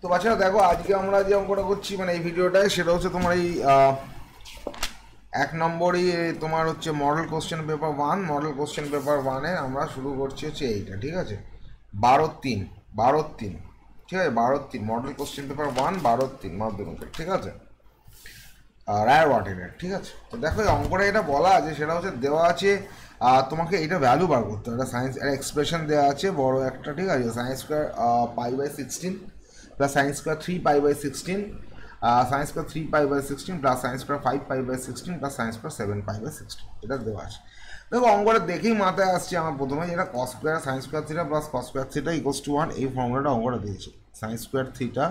তো বাচ্চারা দেখো, আজকে আমরা যে অঙ্কটা করছি মানে এই ভিডিওটায়, সেটা হচ্ছে তোমার এই 1 নম্বরই তোমার হচ্ছে model question paper 1। Model question paper 1-এ আমরা শুরু করছি হচ্ছে এইটা, ঠিক আছে? 12-3, 12-3, ঠিক আছে? 12-3 মডেল কোশ্চেন পেপার 1, 12-3 মাধ্যমিকের, ঠিক আছে? রায়ার ওয়াটেনের, ঠিক আছে? তো দেখো এই অঙ্কটা এটা বলা আছে, সেটা হচ্ছে দেওয়া আছে তোমাকে এটা ভ্যালু বার করতে হবে। এটা সায়েন্স এক্সপ্রেশন দেওয়া আছে বড় একটা, ঠিক আছে? Sine square π/16 plus sine square 3π/16, sine square 3π/16 plus sine square 5π/16 plus sine square 7π/16, এটা দেওয়া আছে। দেখো অঙ্কটা দেখেই মাথায় আসছে আমার প্রথমে, যেটা cos square science square theta plus cos square theta equals to 1, এই ফর্মুলাটা অঙ্কটা দিয়েছে। Science square theta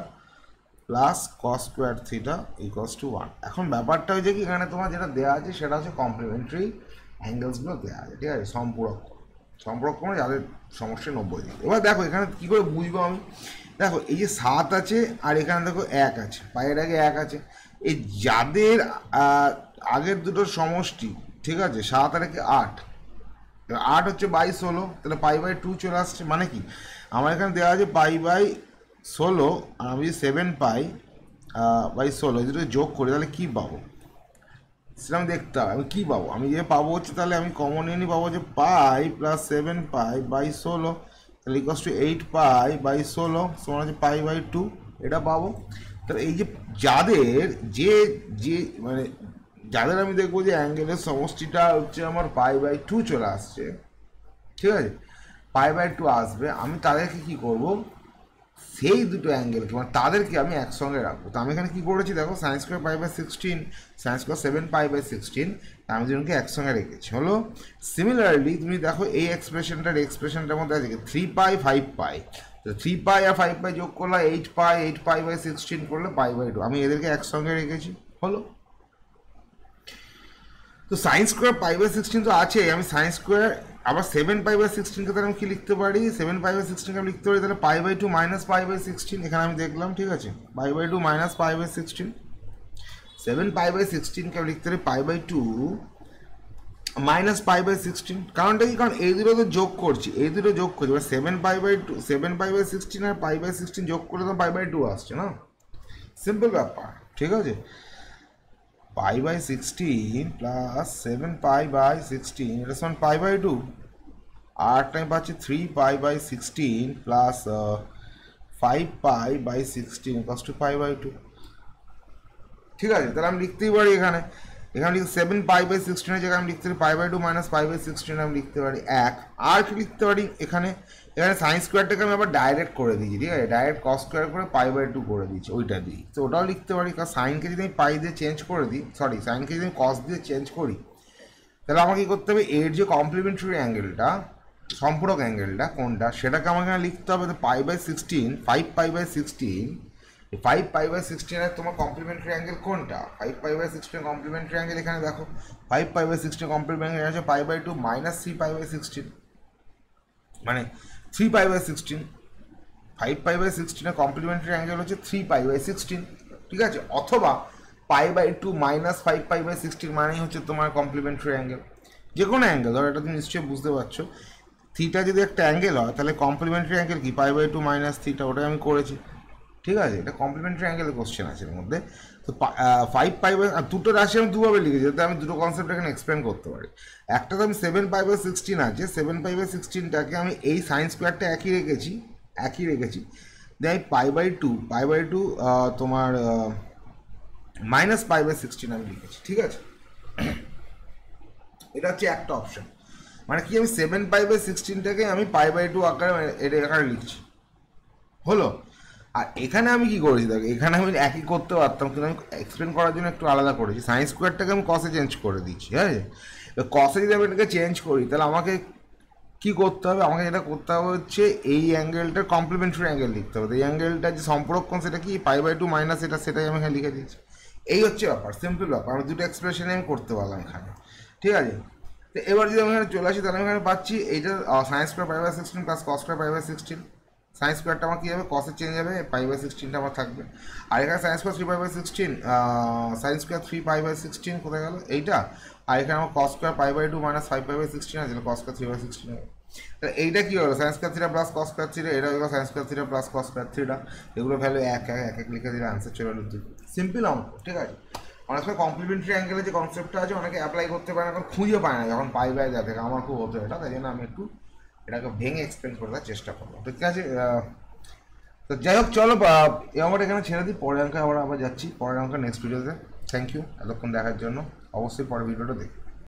plus cos square theta equals to 1। এখন ব্যাপারটা হচ্ছে কি, এখানে তোমার যেটা দেওয়া আছে সেটা হচ্ছে কমপ্লিমেন্টারি অ্যাঙ্গেলসগুলো দেওয়া আছে, ঠিক আছে? সম্পূরক মানে যাদের সমস্যা 90°। এবার দেখো এখানে কী করে বুঝবো আমি, দেখো এই যে 7 আছে আর এখানে দেখো 1 আছে, পায়ের আগে 1 আছে, এই যাদের আগের দুটোর সমষ্টি, ঠিক আছে? 7 আর 8, 8 হচ্ছে 22 তাহলে π/2 চলে আসছে। মানে কি, আমার এখানে দেওয়া আছে π/16 আর আমি যদি 7π/16 যদি যোগ করি তাহলে কী পাবো সেটা আমি দেখতে হবে। আমি কী পাবো, আমি যে পাবো হচ্ছে, তাহলে আমি কমন নিয়ে পাবো যে পাই প্লাস 7π/16 তাহলে ইকুয়ালস টু 8π/16 সমান হচ্ছে π/2, এটা পাবো। তাহলে এই যে যাদের যে মানে যাদের আমি দেখবো যে অ্যাঙ্গেলের সমষ্টিটা হচ্ছে আমার π/2 চলে আসছে, ঠিক আছে? π/2 আসবে, আমি তাদেরকে কি করব, সেই দুটো অ্যাঙ্গেলকে মানে তাদেরকে আমি একসঙ্গে রাখবো। তো আমি এখানে কী করেছি দেখো, সায়েন্স স্কোয়ার π/16, সায়েন্স স্কোয়ার 7π/16, আমি দুজনকে একসঙ্গে রেখেছি। হলো সিমিলারলি তুমি দেখো এই এক্সপ্রেশনটার মধ্যে আছে 3π 5π, তো 3π আর 5π যোগ করলে 8π, 8π/16 করলে π/2, আমি এদেরকে একসঙ্গে রেখেছি। হলো, তো সায়েন্স স্কোয়ার π/16 তো আছে, আমি সায়েন্স স্কোয়ার আবার 7π/16কে তাহলে আমি কি লিখতে পারি, 7π/16কে আমি লিখতে পারি তাহলে π/2 মাইনাস π/16, এখানে আমি দেখলাম, ঠিক আছে? π/2 মাইনাস π/16, 7π/16কে আমি লিখতে পারি π/2 মাইনাস π/16। কারণটা কি, কারণ এই দুটো তো যোগ করছি, এই দুটো যোগ করছি, এবার 7π/16 আর π/16 যোগ করলে তো π/2 আসছে না, সিম্পল ব্যাপার, ঠিক আছে? π/16 প্লাস 7π/16 এটা সমান π/2, আর টাইম পাচ্ছি 3π/16 প্লাস 5π/16 ইকুয়ালস টু π/2, ঠিক আছে? তাহলে আমি লিখতেই পারি এখানে লিখতে 7π/16 এর জায়গায় আমি লিখতে পারি π/2 মাইনাস π/16, আমি লিখতে পারি 1। আর কি লিখতে পারি, এখানে সাইন স্কোয়ারটাকে আমি আবার ডাইরেক্ট করে দিয়েছি, ঠিক আছে? ডাইরেক্ট কস স্কোয়ার করে π/2 করে দিয়েছি, ওইটা দিই। তো ওটাও লিখতে পারি, কারণ সাইনকে যদি আমি পাই দিয়ে চেঞ্জ করে দিই, সরি সাইনকে যদি আমি কস দিয়ে চেঞ্জ করি, তাহলে আমাকে কী করতে হবে, এর যে কমপ্লিমেন্টারি অ্যাঙ্গেলটা, সম্পূরক অ্যাঙ্গেলটা কোনটা, সেটাকে আমাকে এখানে লিখতে হবে। তো π/16, 5π/16, 5π/16 এর তোমার কমপ্লিমেন্টারি অ্যাঙ্গেল কোনটা, 5π/16 কমপ্লিমেন্টারি অ্যাঙ্গেল এখানে দেখো 5π/16 কমপ্লিমেন্টারি আছে π/2 মাইনাস 3π/16, মানে 3π/16, 5π/16 এর কমপ্লিমেন্টারি অ্যাঙ্গেল হচ্ছে 3π/16, ঠিক আছে? অথবা π/2 মাইনাস 5π/16 মানেই হচ্ছে তোমার কমপ্লিমেন্টারি অ্যাঙ্গেল, যে কোনো অ্যাঙ্গেল ধরো, এটা তুমি নিশ্চয়ই বুঝতে পারছো। থিটা যদি একটা অ্যাঙ্গেল হয় তাহলে কমপ্লিমেন্টারি অ্যাঙ্গেল কি, π/2 মাইনাস থিটা, ওটাই আমি করেছি, ঠিক আছে? এটা কমপ্লিমেন্টারি অ্যাঙ্গেলের কোশ্চেন আছে এর মধ্যে। তো 5π দুটো রাশি আমি দুভাবে লিখেছি, যাতে আমি দুটো কনসেপ্ট এখানে এক্সপ্লেন করতে পারি। একটা তো আমি 7π/16 আছে, 7π/16টাকে আমি এই সাইন স্কোয়ারটা একই রেখেছি, দেন আমি π/2 তোমার মাইনাস π/16 আমি লিখেছি, ঠিক আছে? এটা হচ্ছে একটা অপশন, মানে কি, আমি 7π/16টাকে আমি π/2 আকারে এটা এখানে লিখছি। হলো, আর এখানে আমি কি করেছি দেখো, এখানে আমি একই করতে পারতাম, কিন্তু আমি এক্সপ্লেন করার জন্য একটু আলাদা করেছি। সাইন স্কোয়ারটাকে আমি কসে চেঞ্জ করে দিচ্ছি, হ্যাঁ? কসে যদি আমি এটাকে চেঞ্জ করি তাহলে আমাকে কি করতে হবে, আমাকে যেটা করতে হবে হচ্ছে এই অ্যাঙ্গেলটার কমপ্লিমেন্টারি অ্যাঙ্গেল লিখতে হবে। এই অ্যাঙ্গেলটা যে সম্পর্ক কোণ, সেটা কি π/2 মাইনাস এটা, সেটাই আমি এখানে লিখে দিচ্ছি। এই হচ্ছে ব্যাপার, সিম্পল ব্যাপার, আমি দুটো এক্সপ্রেশনে আমি করতে পারলাম এখানে, ঠিক আছে? তো এবার যদি আমি এখানে চলে আসি তাহলে আমি এখানে পাচ্ছি এইটা sine square π/16 plus cos square π/16, sine স্কোয়ারটা আমার কী হবে, কসে চেঞ্জ হবে, π/16টা আমার থাকবে। আর এখানে সাইন স্কোয়ার 3π/16, সাইন স্কোয়ার 3π/16 কোথায় গেল এইটা, আর এখানে আমার কস স্কোয়ার π/2 মাইনাস 5π/16 আছে, কস স্কোয়ার 3/16 হবে। তাহলে এইটা কী হলো science square theta plus cos square theta, এটা হলো science square theta plus cos square theta, এগুলো ভ্যালু এক লিখে দিলে আনসার চলে এলো 2। সিম্পল অঙ্ক, ঠিক আছে। অনেক সময় কমপ্লিমেন্টারি অ্যাঙ্গেলের যে কনসেপ্টটা আছে অনেকে অ্যাপ্লাই করতে পারে না, কারণ খুঁজে পায় না যখন পাই বাই যা থেকে। আমার খুব হতো এটা, তাই জন্য আমি একটু এটাকে ভেঙে এক্সপ্লেন করে দেওয়ার চেষ্টা করবো, ঠিক আছে। তো যাই হোক চলো এই অঙ্কটা এখানে ছেড়ে দিই, পরের অঙ্কে আবার যাচ্ছি, পরের অঙ্ক নেক্সট ভিডিওতে। থ্যাংক ইউ এতক্ষণ দেখার জন্য, অবশ্যই পরের ভিডিওটা দেখি।